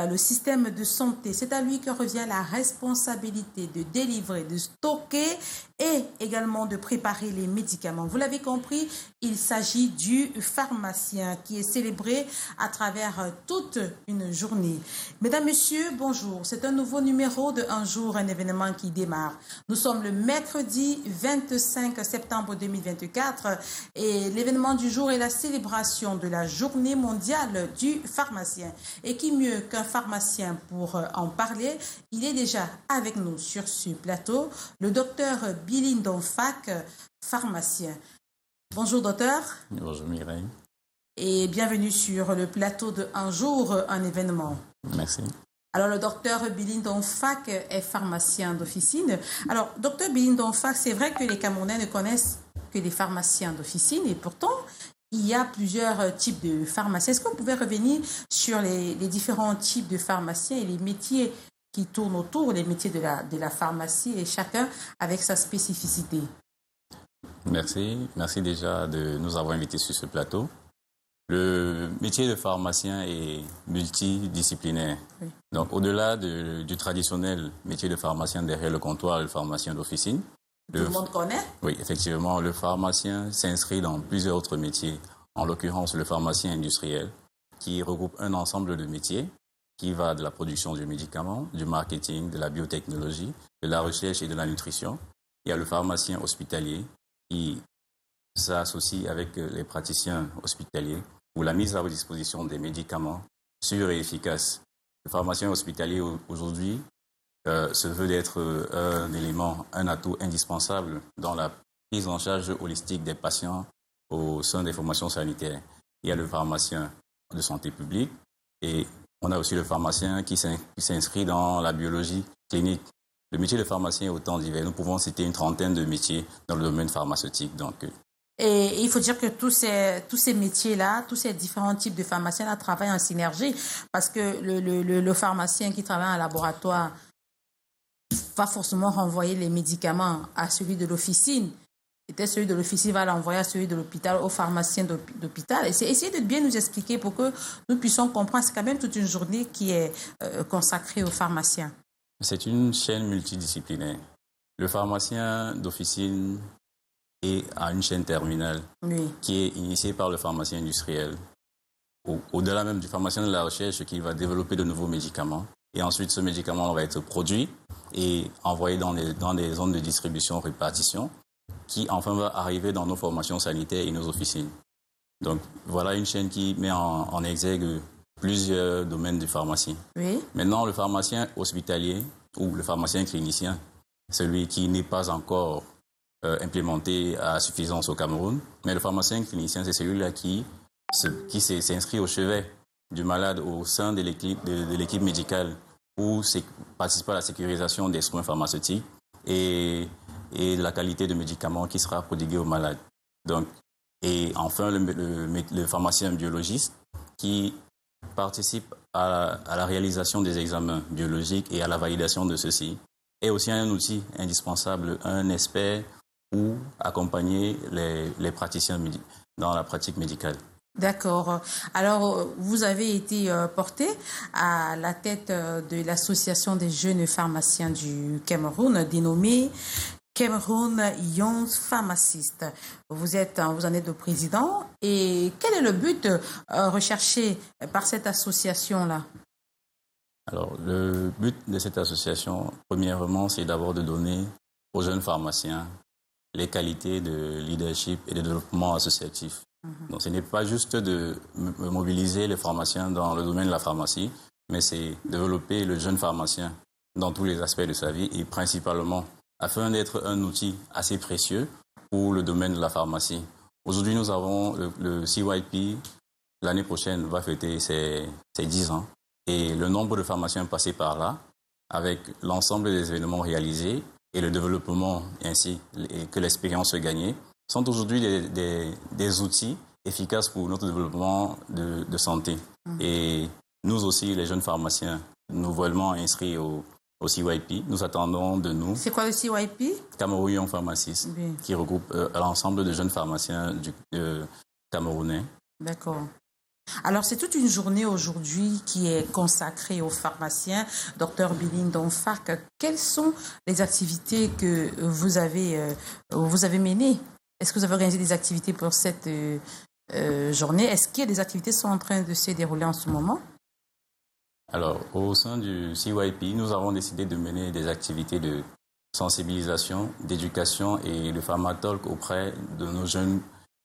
le système de santé. C'est à lui que revient la responsabilité de délivrer, de stocker et également de préparer les médicaments. Vous l'avez compris, il s'agit du pharmacien qui est célébré à travers toute une journée. Mesdames, Messieurs, bonjour. C'est un nouveau numéro de Un jour, un événement qui démarre. Nous sommes le mercredi 25 septembre 2024 et l'événement du jour est la célébration de la journée mondiale du pharmacien. Et qui mieux qu'un pharmacien pour en parler? Il est déjà avec nous sur ce plateau, le docteur Billy Ndonfak, pharmacien. Bonjour docteur. Bonjour Mireille. Et bienvenue sur le plateau de Un jour, un événement. Merci. Alors, le docteur Billy Ndonfak est pharmacien d'officine. Alors, docteur Billy Ndonfak, c'est vrai que les Camerounais ne connaissent que les pharmaciens d'officine et pourtant, il y a plusieurs types de pharmaciens. Est-ce que vous pouvez revenir sur les différents types de pharmaciens et les métiers qui tournent autour, les métiers de la pharmacie et chacun avec sa spécificité? Merci. Merci déjà de nous avoir invités sur ce plateau. Le métier de pharmacien est multidisciplinaire. Oui. Donc, au-delà du traditionnel métier de pharmacien derrière le comptoir, le pharmacien d'officine. Tout le monde connaît? Oui, effectivement, le pharmacien s'inscrit dans plusieurs autres métiers. En l'occurrence, le pharmacien industriel, qui regroupe un ensemble de métiers qui va de la production du médicament, du marketing, de la biotechnologie, de la recherche et de la nutrition. Il y a le pharmacien hospitalier qui s'associe avec les praticiens hospitaliers pour la mise à disposition des médicaments sûrs et efficaces. Le pharmacien hospitalier aujourd'hui se veut d'être un élément, un atout indispensable dans la prise en charge holistique des patients au sein des formations sanitaires. Il y a le pharmacien de santé publique et on a aussi le pharmacien qui s'inscrit dans la biologie clinique. Le métier de pharmacien est autant divers. Nous pouvons citer une trentaine de métiers dans le domaine pharmaceutique. Et il faut dire que tous ces métiers-là, tous ces différents types de pharmaciens-là travaillent en synergie parce que le pharmacien qui travaille en laboratoire va forcément renvoyer les médicaments à celui de l'officine. Peut-être celui de l'officine va l'envoyer à celui de l'hôpital, au pharmacien d'hôpital. Et c'est essayer de bien nous expliquer pour que nous puissions comprendre. C'est quand même toute une journée qui est consacrée aux pharmaciens. C'est une chaîne multidisciplinaire. Le pharmacien d'officine a une chaîne terminale qui est initiée par le pharmacien industriel. Au-delà même du pharmacien de la recherche qui va développer de nouveaux médicaments. Et ensuite, ce médicament va être produit et envoyé dans des zones de distribution, répartition, qui enfin va arriver dans nos formations sanitaires et nos officines. Donc voilà une chaîne qui met en exergue plusieurs domaines de pharmacie. Oui. Maintenant, le pharmacien hospitalier ou le pharmacien clinicien, celui qui n'est pas encore implémenté à suffisance au Cameroun, mais le pharmacien clinicien, c'est celui-là qui s'inscrit au chevet du malade au sein de l'équipe médicale pour participer à la sécurisation des soins pharmaceutiques et la qualité de médicaments qui sera prodiguée aux malades. Donc, et enfin, le pharmacien biologiste qui participe à la réalisation des examens biologiques et à la validation de ceux-ci est aussi un outil indispensable, un expert pour accompagner les praticiens dans la pratique médicale. D'accord. Alors, vous avez été porté à la tête de l'association des jeunes pharmaciens du Cameroun, dénommée Cameroun Young Pharmacist. Vous en êtes le président. Et quel est le but recherché par cette association-là? Alors, le but de cette association, premièrement, c'est d'abord de donner aux jeunes pharmaciens les qualités de leadership et de développement associatif. Donc, ce n'est pas juste de mobiliser les pharmaciens dans le domaine de la pharmacie, mais c'est développer le jeune pharmacien dans tous les aspects de sa vie et principalement afin d'être un outil assez précieux pour le domaine de la pharmacie. Aujourd'hui, nous avons le CYP, l'année prochaine, va fêter ses 10 ans. Et le nombre de pharmaciens passés par là, avec l'ensemble des événements réalisés et le développement ainsi que l'expérience gagnée, sont aujourd'hui des outils efficaces pour notre développement de santé. Et nous aussi, les jeunes pharmaciens, nouvellement inscrits au CYP, nous attendons de nous... C'est quoi le CYP? Cameroun Young Pharmacist, qui regroupe l'ensemble de jeunes pharmaciens camerounais. D'accord. Alors, c'est toute une journée aujourd'hui qui est consacrée aux pharmaciens. Docteur Billing Donfack, quelles sont les activités que vous avez menées? Est-ce que vous avez organisé des activités pour cette journée? Est-ce qu'il y a des activités qui sont en train de se dérouler en ce moment? Alors, au sein du CYP, nous avons décidé de mener des activités de sensibilisation, d'éducation et de pharmatalk auprès de nos jeunes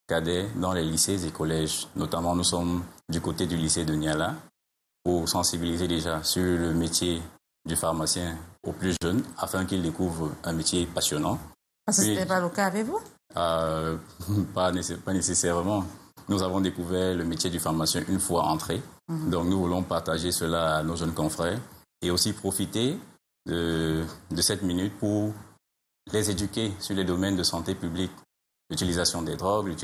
cadets dans les lycées et collèges. Notamment, nous sommes du côté du lycée de Niala pour sensibiliser déjà sur le métier du pharmacien aux plus jeunes afin qu'ils découvrent un métier passionnant. Parce que ce n'était pas le cas avec vous? Pas nécessairement. Nous avons découvert le métier du pharmacien une fois entré. Donc, nous voulons partager cela à nos jeunes confrères et aussi profiter de cette minute pour les éduquer sur les domaines de santé publique, l'utilisation des drogues,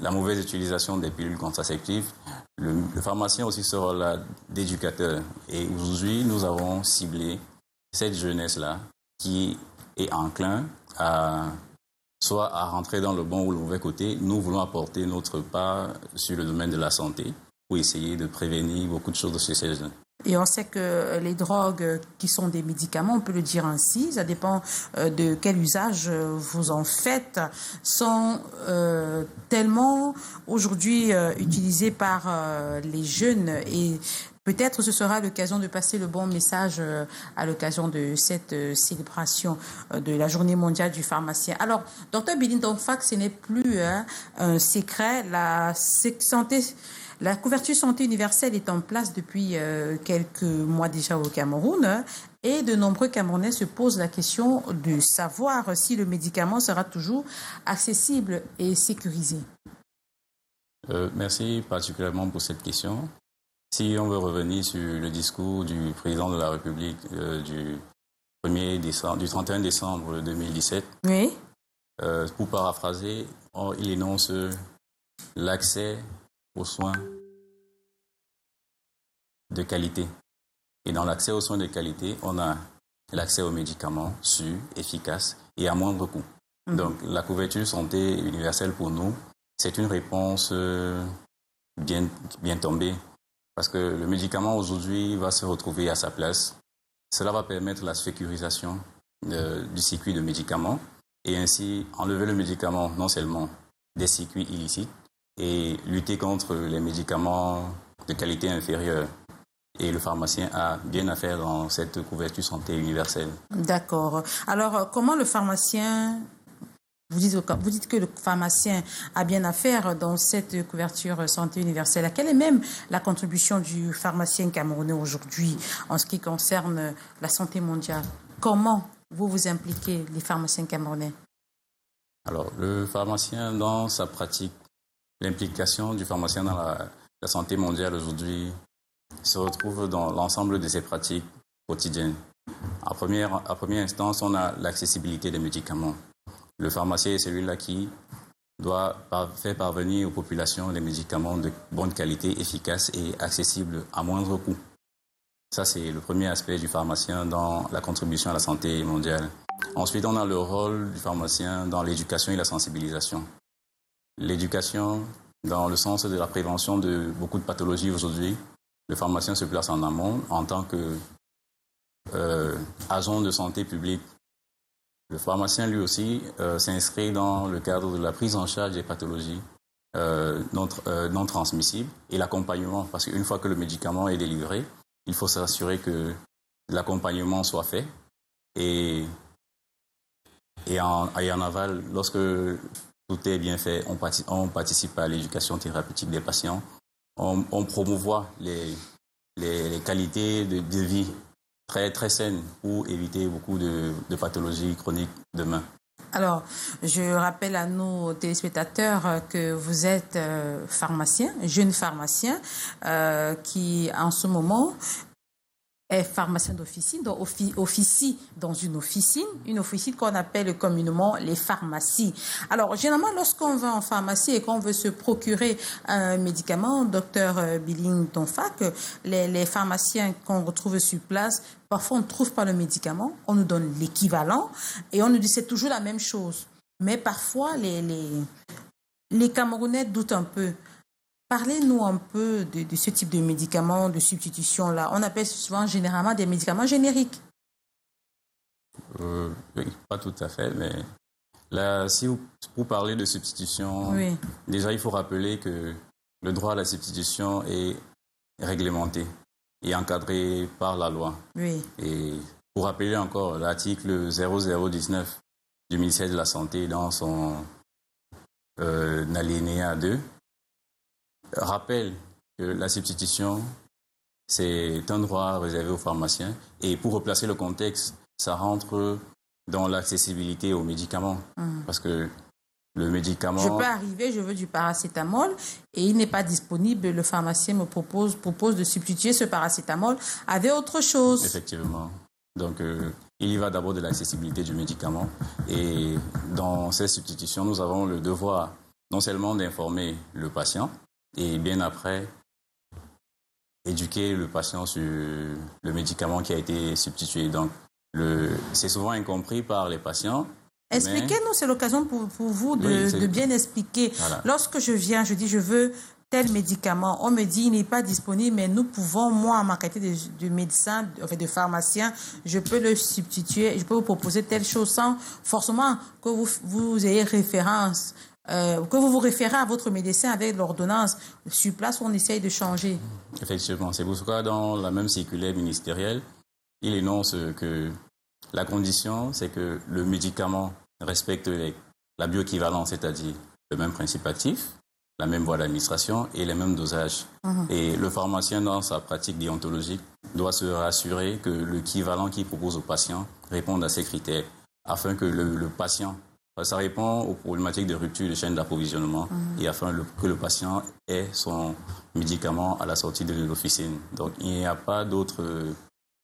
la mauvaise utilisation des pilules contraceptives. Le pharmacien aussi sera là d'éducateur. Et aujourd'hui, nous avons ciblé cette jeunesse-là qui est enclin soit à rentrer dans le bon ou le mauvais côté. Nous voulons apporter notre part sur le domaine de la santé pour essayer de prévenir beaucoup de choses chez ces jeunes. Et on sait que les drogues qui sont des médicaments, on peut le dire ainsi, ça dépend de quel usage vous en faites, sont tellement aujourd'hui utilisées par les jeunes et peut-être ce sera l'occasion de passer le bon message à l'occasion de cette célébration de la Journée mondiale du pharmacien. Alors, Dr Billing Donfack, ce n'est plus un secret, la couverture santé universelle est en place depuis quelques mois déjà au Cameroun et de nombreux Camerounais se posent la question de savoir si le médicament sera toujours accessible et sécurisé. Merci particulièrement pour cette question. Si on veut revenir sur le discours du président de la République du 31 décembre 2017, oui. Pour paraphraser, il énonce l'accès aux soins de qualité. Et dans l'accès aux soins de qualité, on a l'accès aux médicaments sûrs, efficaces et à moindre coût. Donc, la couverture santé universelle pour nous, c'est une réponse bien tombée. Parce que le médicament aujourd'hui va se retrouver à sa place. Cela va permettre la sécurisation du circuit de médicaments et ainsi enlever le médicament non seulement des circuits illicites et lutter contre les médicaments de qualité inférieure. Et le pharmacien a bien à faire dans cette couverture santé universelle. D'accord. Alors, comment le pharmacien... Vous dites que le pharmacien a bien à faire dans cette couverture santé universelle. Quelle est même la contribution du pharmacien camerounais aujourd'hui en ce qui concerne la santé mondiale? Comment vous impliquez les pharmaciens camerounais? Alors, le pharmacien dans sa pratique, l'implication du pharmacien dans la santé mondiale aujourd'hui se retrouve dans l'ensemble de ses pratiques quotidiennes. À première instance, on a l'accessibilité des médicaments. Le pharmacien est celui-là qui doit faire parvenir aux populations des médicaments de bonne qualité, efficaces et accessibles à moindre coût. Ça, c'est le premier aspect du pharmacien dans la contribution à la santé mondiale. Ensuite, on a le rôle du pharmacien dans l'éducation et la sensibilisation. L'éducation, dans le sens de la prévention de beaucoup de pathologies aujourd'hui, le pharmacien se place en amont en tant que agent de santé publique. Le pharmacien, lui aussi, s'inscrit dans le cadre de la prise en charge des pathologies non transmissibles et l'accompagnement. Parce qu'une fois que le médicament est délivré, il faut s'assurer que l'accompagnement soit fait. Et en aval, lorsque tout est bien fait, on participe à l'éducation thérapeutique des patients. On promouvoit les qualités de vie très, très saines pour éviter beaucoup de pathologies chroniques demain. Alors, je rappelle à nos téléspectateurs que vous êtes pharmacien, jeune pharmacien, qui en ce moment est pharmacien d'officine, donc officie dans une officine qu'on appelle communément les pharmacies. Alors, généralement, lorsqu'on va en pharmacie et qu'on veut se procurer un médicament, docteur Billing Donfack, les pharmaciens qu'on retrouve sur place, parfois on ne trouve pas le médicament, on nous donne l'équivalent et on nous dit c'est toujours la même chose. Mais parfois, les Camerounais doutent un peu. Parlez-nous un peu de ce type de médicaments de substitution-là. On appelle souvent généralement des médicaments génériques. Oui, pas tout à fait, mais là, pour parler de substitution, Oui. déjà, il faut rappeler que le droit à la substitution est réglementé et encadré par la loi. Oui. Et pour rappeler encore, l'article 0019 du ministère de la Santé, dans son alinéa 2, rappelle que la substitution, c'est un droit réservé aux pharmaciens. Et pour replacer le contexte, ça rentre dans l'accessibilité aux médicaments. Parce que le médicament... Je peux arriver, je veux du paracétamol et il n'est pas disponible. Le pharmacien me propose de substituer ce paracétamol avec autre chose. Effectivement. Donc, il y va d'abord de l'accessibilité du médicament. Et dans ces substitutions, nous avons le devoir non seulement d'informer le patient et bien après, éduquer le patient sur le médicament qui a été substitué. Donc, c'est souvent incompris par les patients. Expliquez-nous, c'est l'occasion pour vous de bien expliquer. Voilà. Lorsque je viens, je dis je veux tel médicament, on me dit il n'est pas disponible, mais nous pouvons, moi, en ma qualité de médecin, enfin de pharmacien, je peux le substituer, je peux vous proposer telle chose sans forcément que vous ayez référence, que vous vous référez à votre médecin avec l'ordonnance. Sur place, on essaye de changer. Effectivement, c'est pour ça que dans la même circulaire ministérielle, il énonce que la condition, c'est que le médicament respecte la bioéquivalence, c'est-à-dire le même principe actif, la même voie d'administration et les mêmes dosages. Et le pharmacien, dans sa pratique déontologique, doit se rassurer que l'équivalent qu'il propose au patient réponde à ces critères, afin que le patient, ça répond aux problématiques de rupture de chaîne d'approvisionnement, et afin que le patient ait son médicament à la sortie de l'officine. Donc il n'y a pas d'autres...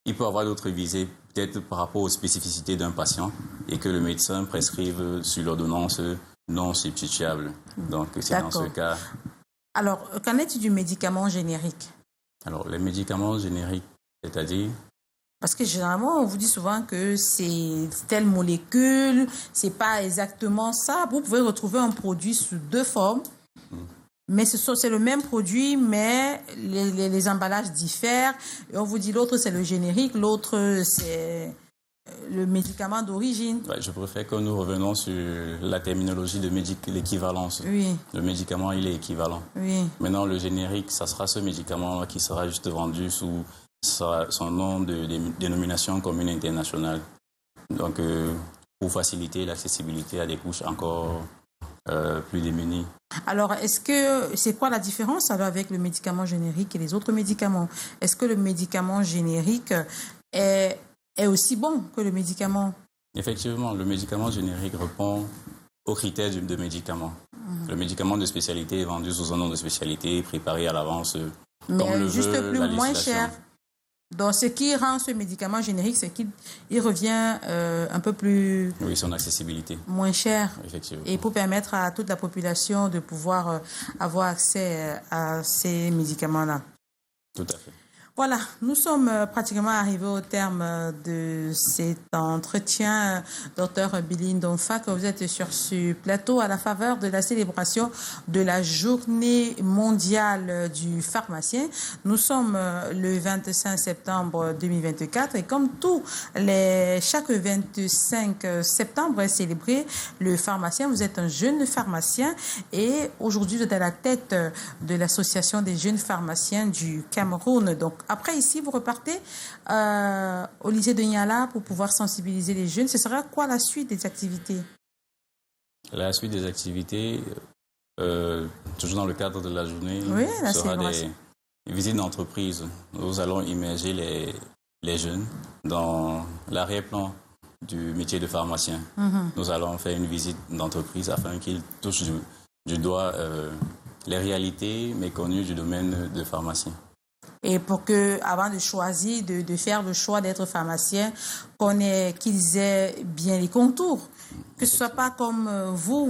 Il peut y avoir d'autres visées, peut-être par rapport aux spécificités d'un patient, et que le médecin prescrive sur l'ordonnance non substituable. Donc, c'est dans ce cas. Alors, qu'en est-il du médicament générique? Alors, les médicaments génériques, c'est-à-dire? Parce que généralement, on vous dit souvent que c'est telle molécule, c'est pas exactement ça. Vous pouvez retrouver un produit sous deux formes. Mais c'est le même produit, mais les emballages diffèrent. Et on vous dit l'autre, c'est le générique, l'autre, c'est le médicament d'origine. Ouais, je préfère que nous revenons sur la terminologie de l'équivalence. Oui. Le médicament, il est équivalent. Oui. Maintenant, le générique, ça sera ce médicament qui sera juste vendu sous son nom de dénomination commune internationale. Donc, pour faciliter l'accessibilité à des couches encore plus démunies. Alors, c'est quoi la différence alors avec le médicament générique et les autres médicaments? Est-ce que le médicament générique est aussi bon que le médicament? Effectivement, le médicament générique répond aux critères de médicament. Le médicament de spécialité est vendu sous un nom de spécialité, préparé à l'avance, mais comme le juste veut plus la moins législation. cher. Donc, ce qui rend ce médicament générique, c'est qu'il revient un peu plus... Oui, son accessibilité. Moins cher. Effectivement. Et pour permettre à toute la population de pouvoir avoir accès à ces médicaments-là. Tout à fait. Voilà, nous sommes pratiquement arrivés au terme de cet entretien. Docteur Billy Ndomfak, vous êtes sur ce plateau à la faveur de la célébration de la journée mondiale du pharmacien. Nous sommes le 25 septembre 2024 et comme chaque 25 septembre est célébré le pharmacien, vous êtes un jeune pharmacien et aujourd'hui vous êtes à la tête de l'association des jeunes pharmaciens du Cameroun. Donc, après, ici, vous repartez au lycée de Niala pour pouvoir sensibiliser les jeunes. Ce sera quoi la suite des activités? La suite des activités, toujours dans le cadre de la journée, sera des visites d'entreprise. Nous allons immerger les jeunes dans l'arrière-plan du métier de pharmacien. Nous allons faire une visite d'entreprise afin qu'ils touchent du doigt les réalités méconnues du domaine de pharmacien. Et pour que, avant de choisir, de faire le choix d'être pharmacien, qu'ils aient bien les contours. Que ce soit pas comme vous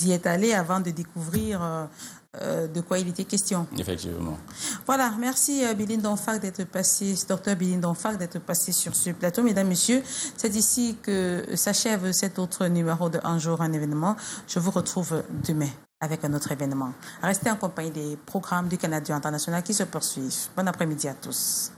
y êtes allé avant de découvrir de quoi il était question. Effectivement. Voilà, merci Billy Ndomfak d'être passé, docteur Billy Ndomfak d'être passé sur ce plateau. Mesdames, Messieurs, c'est ici que s'achève cet autre numéro de Un jour, un événement. Je vous retrouve demain. avec un autre événement. Restez en compagnie des programmes du Canada International qui se poursuivent. Bon après-midi à tous.